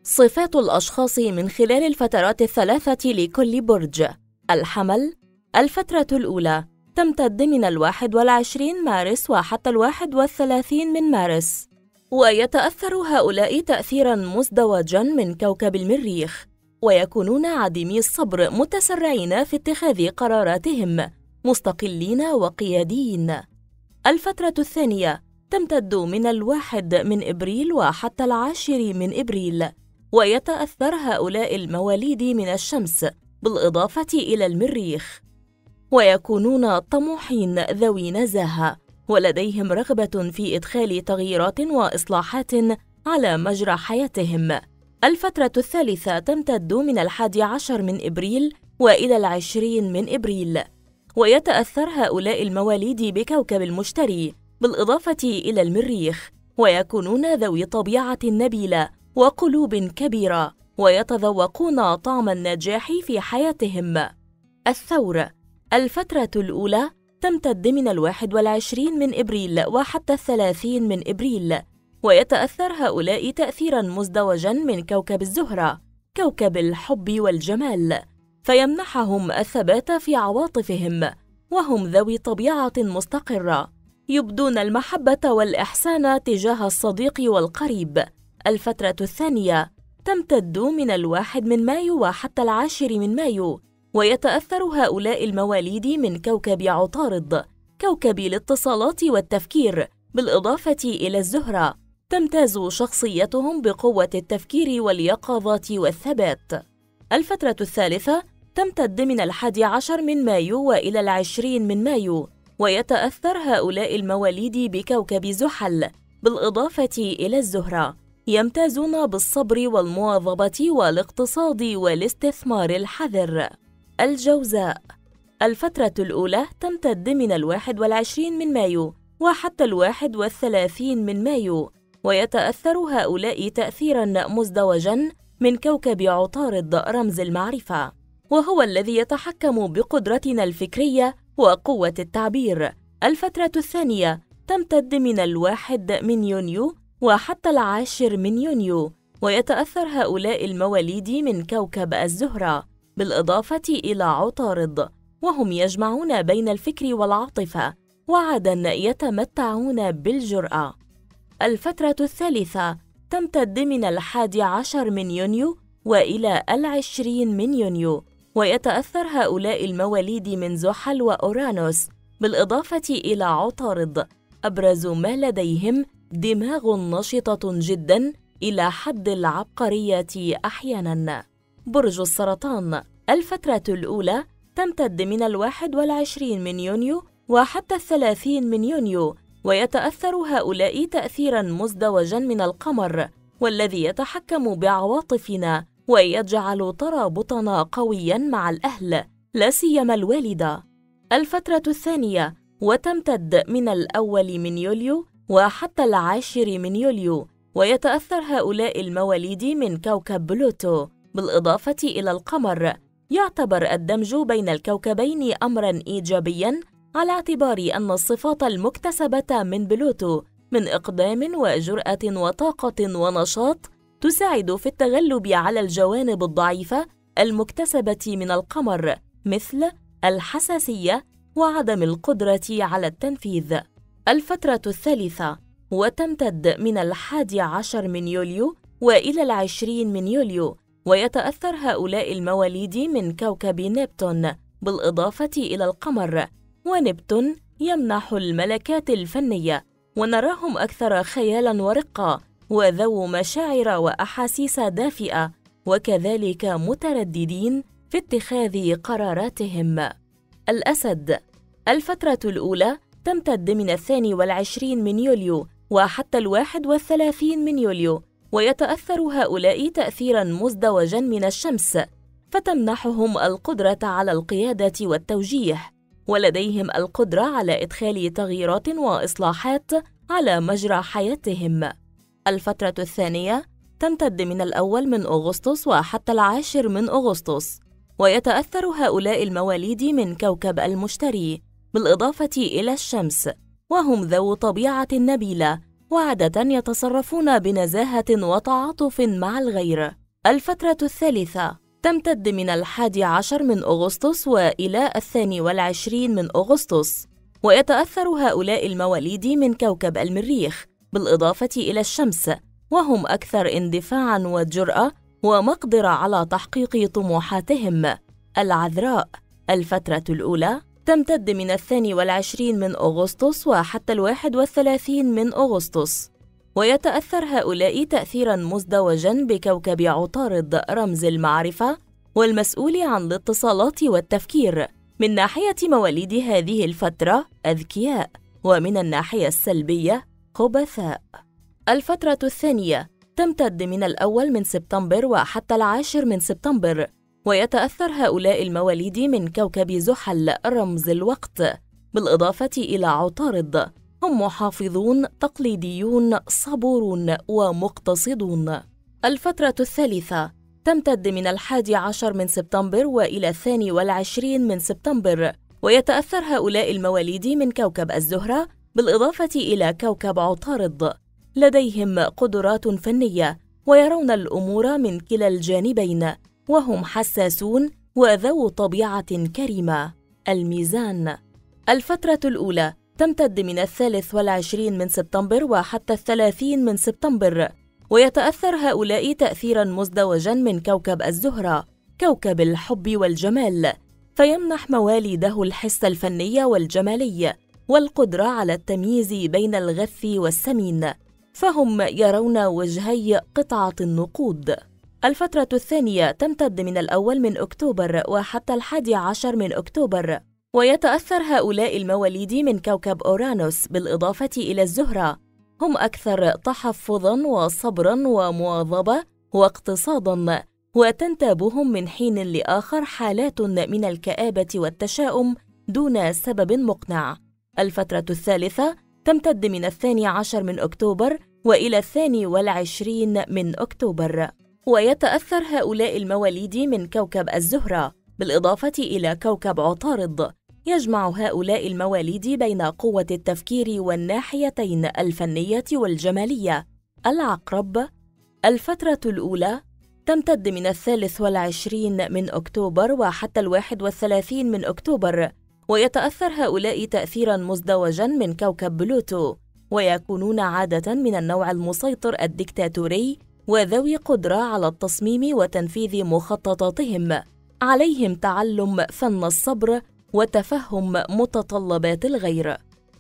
صفات الأشخاص من خلال الفترات الثلاثة لكل برج. الحمل: الفترة الأولى تمتد من 21 مارس وحتى 31 من مارس، ويتأثر هؤلاء تأثيراً مزدوجاً من كوكب المريخ، ويكونون عديمي الصبر متسرعين في اتخاذ قراراتهم، مستقلين وقياديين. الفترة الثانية تمتد من 1 من إبريل وحتى 10 من إبريل، ويتأثر هؤلاء المواليد من الشمس بالإضافة إلى المريخ، ويكونون طموحين ذوي نزاهة، ولديهم رغبة في إدخال تغييرات وإصلاحات على مجرى حياتهم. الفترة الثالثة تمتد من 11 من إبريل وإلى 20 من إبريل، ويتأثر هؤلاء المواليد بكوكب المشتري بالإضافة إلى المريخ، ويكونون ذوي طبيعة نبيلة وقلوب كبيرة، ويتذوقون طعم النجاح في حياتهم. الثور: الفترة الأولى تمتد من 21 من إبريل وحتى 30 من إبريل، ويتأثر هؤلاء تأثيراً مزدوجاً من كوكب الزهرة، كوكب الحب والجمال، فيمنحهم الثبات في عواطفهم، وهم ذوي طبيعة مستقرة، يبدون المحبة والإحسان تجاه الصديق والقريب. الفترة الثانية تمتد من 1 من مايو وحتى 10 من مايو، ويتأثر هؤلاء المواليد من كوكب عطارد، كوكب الاتصالات والتفكير، بالإضافة إلى الزهرة، تمتاز شخصيتهم بقوة التفكير واليقظة والثبات. الفترة الثالثة تمتد من 11 من مايو وإلى 20 من مايو، ويتأثر هؤلاء المواليد بكوكب زحل، بالإضافة إلى الزهرة، يمتازون بالصبر والمواظبة والاقتصاد والاستثمار الحذر. الجوزاء: الفترة الأولى تمتد من 21 من مايو وحتى 31 من مايو، ويتأثر هؤلاء تأثيراً مزدوجاً من كوكب عطارد رمز المعرفة، وهو الذي يتحكم بقدرتنا الفكرية وقوة التعبير. الفترة الثانية تمتد من 1 من يونيو وحتى 10 من يونيو، ويتأثر هؤلاء المواليد من كوكب الزهرة، بالإضافة إلى عطارد، وهم يجمعون بين الفكر والعاطفة، وعادة يتمتعون بالجرأة. الفترة الثالثة تمتد من 11 من يونيو وإلى 20 من يونيو، ويتأثر هؤلاء المواليد من زحل وأورانوس، بالإضافة إلى عطارد، أبرز ما لديهم دماغ نشطة جداً إلى حد العبقرية أحياناً. برج السرطان: الفترة الأولى تمتد من 21 من يونيو وحتى 30 من يونيو، ويتأثر هؤلاء تأثيراً مزدوجاً من القمر، والذي يتحكم بعواطفنا ويجعل ترابطنا قوياً مع الأهل، لا سيما الوالدة. الفترة الثانية وتمتد من 1 من يوليو وحتى 10 من يوليو، ويتأثر هؤلاء المواليد من كوكب بلوتو، بالإضافة إلى القمر. يعتبر الدمج بين الكوكبين أمراً إيجابياً، على اعتبار أن الصفات المكتسبة من بلوتو من إقدام وجرأة وطاقة ونشاط تساعد في التغلب على الجوانب الضعيفة المكتسبة من القمر، مثل الحساسية وعدم القدرة على التنفيذ. الفترة الثالثة وتمتد من 11 من يوليو وإلى 20 من يوليو، ويتأثر هؤلاء المواليد من كوكب نبتون، بالإضافة إلى القمر، ونبتون يمنح الملكات الفنية، ونراهم أكثر خيالاً ورقة، وذو مشاعر وأحاسيس دافئة، وكذلك مترددين في اتخاذ قراراتهم. الأسد: الفترة الأولى تمتد من 22 من يوليو وحتى 31 من يوليو، ويتأثر هؤلاء تأثيراً مزدوجاً من الشمس، فتمنحهم القدرة على القيادة والتوجيه، ولديهم القدرة على إدخال تغييرات وإصلاحات على مجرى حياتهم. الفترة الثانية تمتد من 1 من أغسطس وحتى 10 من أغسطس، ويتأثر هؤلاء المواليد من كوكب المشتري، بالإضافة إلى الشمس، وهم ذو طبيعة نبيلة، وعادة يتصرفون بنزاهة وتعاطف مع الغير. الفترة الثالثة تمتد من 11 من أغسطس وإلى 22 من أغسطس، ويتأثر هؤلاء المواليد من كوكب المريخ بالإضافة إلى الشمس، وهم أكثر اندفاعاً وجرأة ومقدرة على تحقيق طموحاتهم. العذراء الفترة الأولى تمتد من 22 من أغسطس وحتى 31 من أغسطس، ويتأثر هؤلاء تأثيراً مزدوجاً بكوكب عطارد رمز المعرفة والمسؤول عن الاتصالات والتفكير. من ناحية مواليد هذه الفترة أذكياء، ومن الناحية السلبية خبثاء. الفترة الثانية تمتد من 1 من سبتمبر وحتى 10 من سبتمبر، ويتأثر هؤلاء المواليد من كوكب زحل رمز الوقت بالإضافة إلى عطارد. هم محافظون تقليديون صبورون ومقتصدون. الفترة الثالثة تمتد من 11 من سبتمبر وإلى 22 من سبتمبر، ويتأثر هؤلاء المواليد من كوكب الزهرة بالإضافة إلى كوكب عطارد. لديهم قدرات فنية ويرون الأمور من كلا الجانبين، وهم حساسون وذو طبيعة كريمة. الميزان الفترة الأولى تمتد من 23 من سبتمبر وحتى 30 من سبتمبر، ويتأثر هؤلاء تأثيراً مزدوجاً من كوكب الزهرة كوكب الحب والجمال، فيمنح مواليده الحس الفني والجمالي والقدرة على التمييز بين الغث والسمين، فهم يرون وجهي قطعة النقود. الفترة الثانية تمتد من 1 من أكتوبر وحتى 11 من أكتوبر، ويتأثر هؤلاء المواليد من كوكب أورانوس بالإضافة إلى الزهرة. هم أكثر تحفظاً وصبراً ومواظبة واقتصاداً، وتنتابهم من حين لآخر حالات من الكآبة والتشاؤم دون سبب مقنع. الفترة الثالثة تمتد من 12 من أكتوبر وإلى 22 من أكتوبر، ويتأثر هؤلاء المواليد من كوكب الزهرة بالإضافة إلى كوكب عطارد. يجمع هؤلاء المواليد بين قوة التفكير والناحيتين الفنية والجمالية. العقرب الفترة الأولى تمتد من 23 من أكتوبر وحتى 31 من أكتوبر، ويتأثر هؤلاء تأثيراً مزدوجاً من كوكب بلوتو، ويكونون عادة من النوع المسيطر الديكتاتوري وذوي قدرة على التصميم وتنفيذ مخططاتهم. عليهم تعلم فن الصبر وتفهم متطلبات الغير.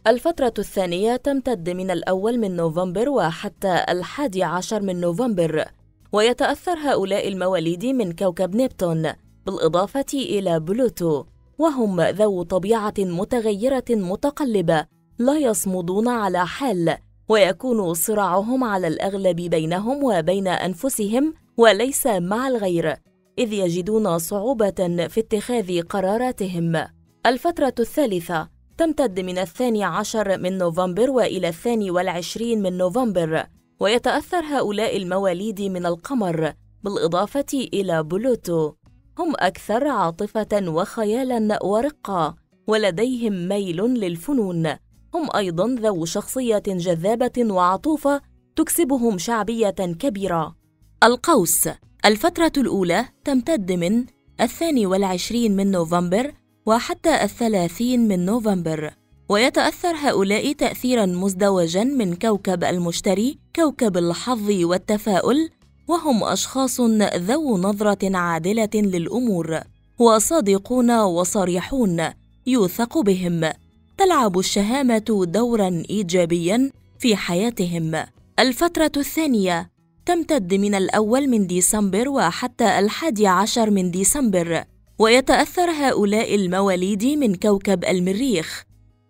الفترة الثانية تمتد من 1 من نوفمبر وحتى 11 من نوفمبر، ويتأثر هؤلاء المواليد من كوكب نبتون بالإضافة إلى بلوتو، وهم ذو طبيعة متغيرة متقلبة لا يصمدون على حال، ويكون صراعهم على الأغلب بينهم وبين أنفسهم وليس مع الغير، إذ يجدون صعوبة في اتخاذ قراراتهم. الفترة الثالثة تمتد من 12 من نوفمبر وإلى 22 من نوفمبر، ويتأثر هؤلاء المواليد من القمر بالإضافة إلى بلوتو. هم أكثر عاطفة وخيالاً ورقة، ولديهم ميل للفنون. هم أيضاً ذو شخصية جذابة وعطوفة تكسبهم شعبية كبيرة. القوس الفترة الأولى تمتد من 22 من نوفمبر وحتى 30 من نوفمبر، ويتأثر هؤلاء تأثيراً مزدوجاً من كوكب المشتري كوكب الحظ والتفاؤل، وهم أشخاص ذو نظرة عادلة للأمور، وصادقون وصريحون يوثق بهم. تلعب الشهامة دوراً إيجابياً في حياتهم. الفترة الثانية تمتد من 1 من ديسمبر وحتى 11 من ديسمبر، ويتأثر هؤلاء المواليد من كوكب المريخ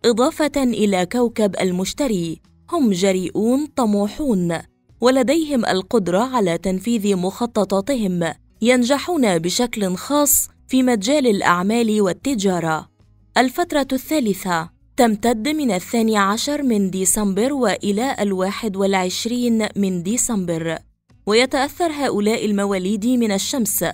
إضافة إلى كوكب المشتري. هم جريئون طموحون، ولديهم القدرة على تنفيذ مخططاتهم. ينجحون بشكل خاص في مجال الأعمال والتجارة. الفترة الثالثة تمتد من 12 من ديسمبر وإلى 21 من ديسمبر، ويتأثر هؤلاء المواليد من الشمس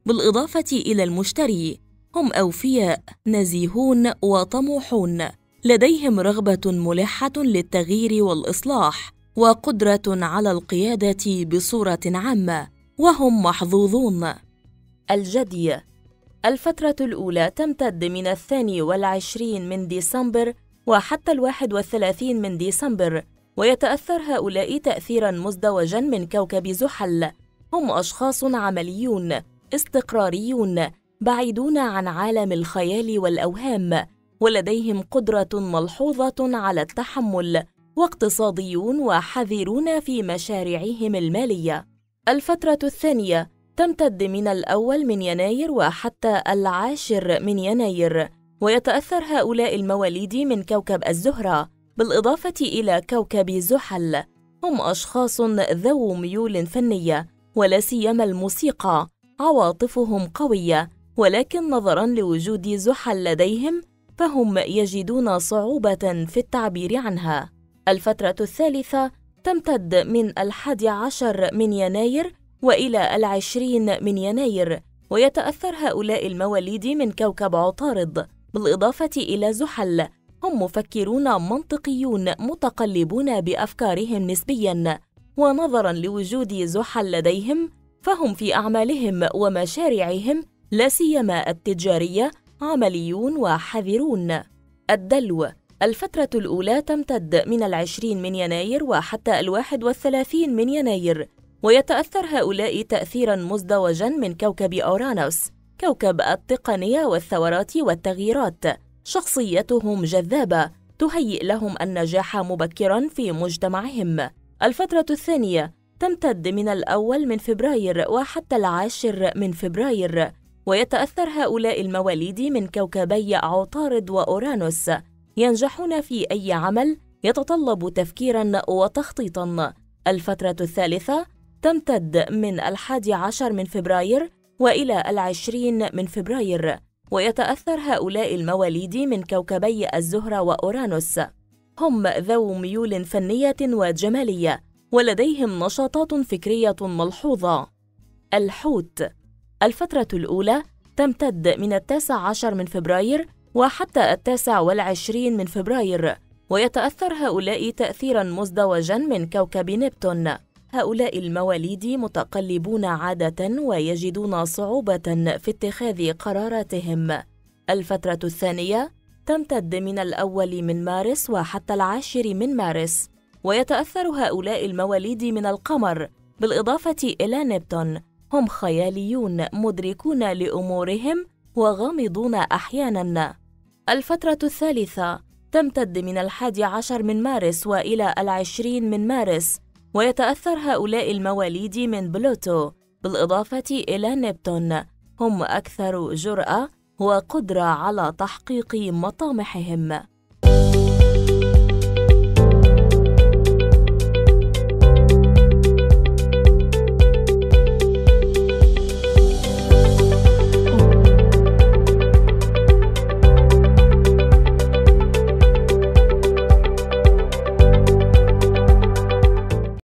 بالإضافة إلى المشتري. هم أوفياء نزيهون وطموحون، لديهم رغبة ملحة للتغيير والإصلاح، وقدرة على القيادة بصورة عامة، وهم محظوظون. الجدي. الفترة الأولى تمتد من 22 من ديسمبر وحتى 31 من ديسمبر، ويتأثر هؤلاء تأثيراً مزدوجاً من كوكب زحل. هم أشخاص عمليون، استقراريون، بعيدون عن عالم الخيال والأوهام، ولديهم قدرة ملحوظة على التحمل، واقتصاديون وحذرون في مشاريعهم المالية. الفترة الثانية تمتد من 1 من يناير وحتى 10 من يناير، ويتأثر هؤلاء المواليد من كوكب الزهرة بالإضافة إلى كوكب زحل. هم أشخاص ذو ميول فنية، ولا سيما الموسيقى. عواطفهم قوية، ولكن نظراً لوجود زحل لديهم فهم يجدون صعوبة في التعبير عنها. الفترة الثالثة تمتد من 11 من يناير وإلى 20 من يناير، ويتأثر هؤلاء المواليد من كوكب عطارد بالإضافة إلى زحل. هم مفكرون منطقيون متقلبون بأفكارهم نسبياً، ونظراً لوجود زحل لديهم فهم في أعمالهم ومشاريعهم لا سيما التجارية عمليون وحذرون. الدلو. الفترة الأولى تمتد من 20 من يناير وحتى 31 من يناير، ويتأثر هؤلاء تأثيراً مزدوجاً من كوكب أورانوس، كوكب التقنية والثورات والتغييرات. شخصيتهم جذابة، تهيئ لهم النجاح مبكراً في مجتمعهم. الفترة الثانية تمتد من 1 من فبراير وحتى 10 من فبراير، ويتأثر هؤلاء المواليد من كوكبي عطارد وأورانوس. ينجحون في أي عمل يتطلب تفكيراً وتخطيطاً. الفترة الثالثة تمتد من 11 من فبراير وإلى 20 من فبراير، ويتأثر هؤلاء المواليد من كوكبي الزهرة وأورانوس. هم ذو ميول فنية وجمالية، ولديهم نشاطات فكرية ملحوظة. الحوت. الفترة الأولى تمتد من 19 من فبراير وحتى 29 من فبراير، ويتأثر هؤلاء تأثيراً مزدوجاً من كوكب نبتون. هؤلاء المواليد متقلبون عادة، ويجدون صعوبة في اتخاذ قراراتهم. الفترة الثانية تمتد من 1 من مارس وحتى 10 من مارس، ويتأثر هؤلاء المواليد من القمر بالإضافة إلى نبتون. هم خياليون مدركون لأمورهم وغامضون أحياناً. الفترة الثالثة تمتد من 11 من مارس وإلى 20 من مارس، ويتأثر هؤلاء المواليد من بلوتو بالإضافة إلى نبتون. هم أكثر جرأة وقدرة على تحقيق مطامحهم.